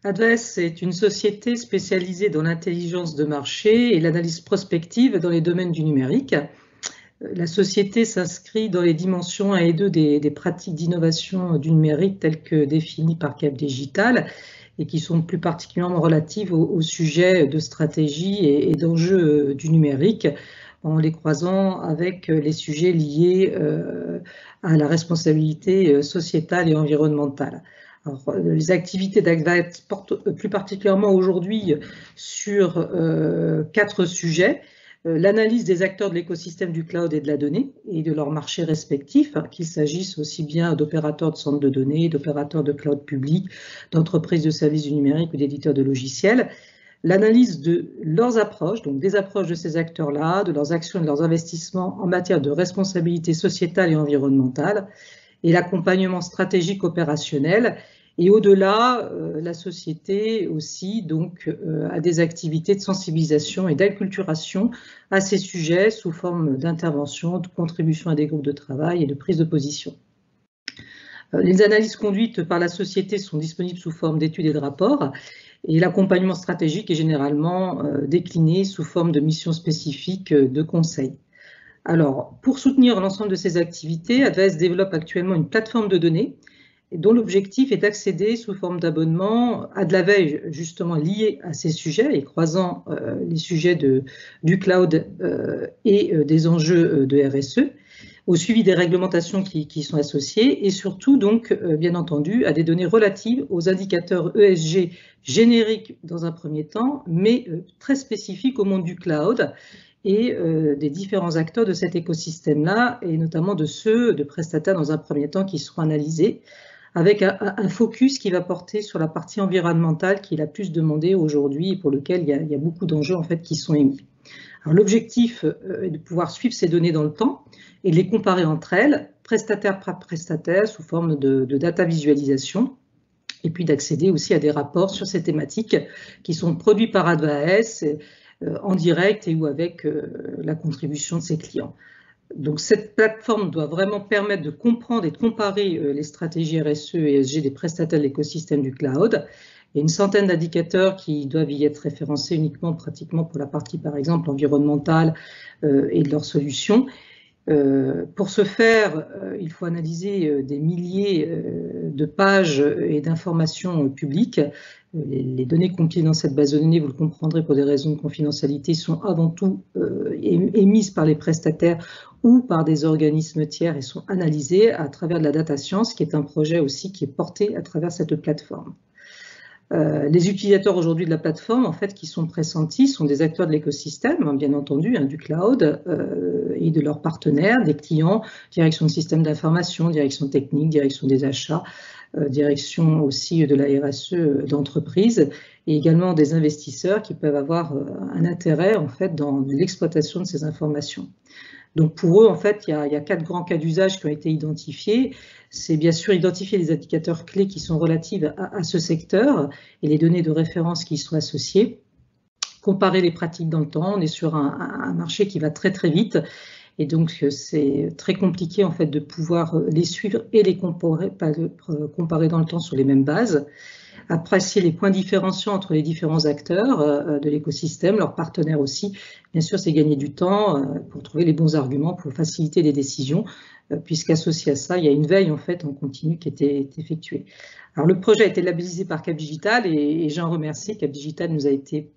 Advance est une société spécialisée dans l'intelligence de marché et l'analyse prospective dans les domaines du numérique. La société s'inscrit dans les dimensions 1 et 2 des pratiques d'innovation du numérique telles que définies par Capdigital et qui sont plus particulièrement relatives au sujet de stratégie et d'enjeux du numérique, en les croisant avec les sujets liés à la responsabilité sociétale et environnementale. Alors, les activités d'Advance portent plus particulièrement aujourd'hui sur 4 sujets. L'analyse des acteurs de l'écosystème du cloud et de la donnée et de leurs marchés respectifs, qu'il s'agisse aussi bien d'opérateurs de centres de données, d'opérateurs de cloud public, d'entreprises de services du numérique ou d'éditeurs de logiciels. L'analyse de leurs approches, donc des approches de ces acteurs-là, de leurs actions et de leurs investissements en matière de responsabilité sociétale et environnementale, et l'accompagnement stratégique opérationnel. Et au-delà, la société aussi donc, a des activités de sensibilisation et d'acculturation à ces sujets sous forme d'intervention, de contribution à des groupes de travail et de prise de position. Les analyses conduites par la société sont disponibles sous forme d'études et de rapports, et l'accompagnement stratégique est généralement décliné sous forme de missions spécifiques de conseil. Alors, pour soutenir l'ensemble de ces activités, Advance développe actuellement une plateforme de données dont l'objectif est d'accéder sous forme d'abonnement à de la veille justement liée à ces sujets et croisant les sujets du cloud et des enjeux de RSE, au suivi des réglementations qui sont associées et surtout donc bien entendu à des données relatives aux indicateurs ESG génériques dans un premier temps, mais très spécifiques au monde du cloud et des différents acteurs de cet écosystème-là, et notamment de ceux de prestataires dans un premier temps qui seront analysés, avec un focus qui va porter sur la partie environnementale qui est la plus demandée aujourd'hui et pour lequel il y a beaucoup d'enjeux en fait qui sont émis. Alors l'objectif est de pouvoir suivre ces données dans le temps et de les comparer entre elles, prestataire par prestataire, sous forme de data visualisation, et puis d'accéder aussi à des rapports sur ces thématiques qui sont produits par Advance en direct et ou avec la contribution de ses clients. Donc cette plateforme doit vraiment permettre de comprendre et de comparer les stratégies RSE et ESG des prestataires de l'écosystème du cloud. Il y a une centaine d'indicateurs qui doivent y être référencés uniquement pratiquement pour la partie par exemple environnementale et de leurs solutions. Pour ce faire, il faut analyser des milliers de pages et d'informations publiques. Les données contenues dans cette base de données, vous le comprendrez pour des raisons de confidentialité, sont avant tout émises par les prestataires ou par des organismes tiers et sont analysées à travers de la data science, qui est un projet aussi qui est porté à travers cette plateforme. Les utilisateurs aujourd'hui de la plateforme, en fait, qui sont pressentis, sont des acteurs de l'écosystème, bien entendu, du cloud et de leurs partenaires, des clients, direction de système d'information, direction technique, direction des achats, direction aussi de la RSE d'entreprise, et également des investisseurs qui peuvent avoir un intérêt, en fait, dans l'exploitation de ces informations. Donc pour eux, en fait, il y a 4 grands cas d'usage qui ont été identifiés. C'est bien sûr identifier les indicateurs clés qui sont relatifs à ce secteur et les données de référence qui y sont associées. Comparer les pratiques dans le temps. On est sur un marché qui va très très vite et donc c'est très compliqué en fait de pouvoir les suivre et les comparer dans le temps sur les mêmes bases. Apprécier les points différenciants entre les différents acteurs de l'écosystème, leurs partenaires aussi. Bien sûr, c'est gagner du temps pour trouver les bons arguments, pour faciliter les décisions, puisqu'associé à ça, il y a une veille en fait en continu qui était effectuée. Alors le projet a été labellisé par Capdigital et j'en remercie. Capdigital nous a été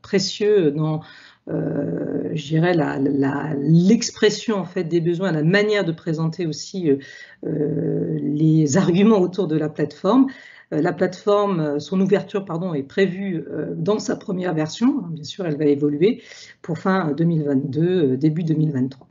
précieux dans je dirais l'expression en fait des besoins, la manière de présenter aussi les arguments autour de la plateforme. La plateforme, son ouverture est prévue dans sa première version. Bien sûr, elle va évoluer pour fin 2022, début 2023.